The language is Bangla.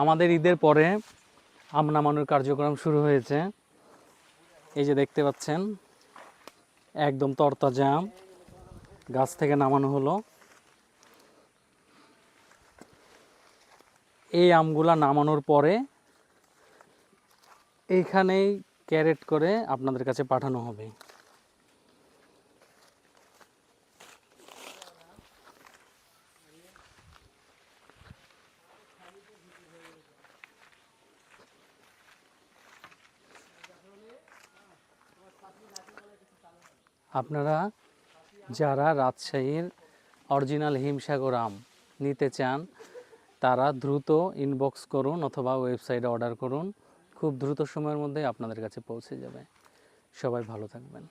আমাদের ঈদের পরে আম নামানোর কার্যক্রম শুরু হয়েছে। এই যে দেখতে পাচ্ছেন একদম তরতাজা আম গাছ থেকে নামানো হলো। এই আমগুলা নামানোর পরে এইখানেই ক্যারেট করে আপনাদের কাছে পাঠানো হবে। আপনারা যারা রাজশাহীর অরিজিনাল হিমসাগর আম নিতে চান তারা দ্রুত ইনবক্স করুন অথবা ওয়েবসাইটে অর্ডার করুন। খুব দ্রুত সময়ের মধ্যে আপনাদের কাছে পৌঁছে যাবে। সবাই ভালো থাকবেন।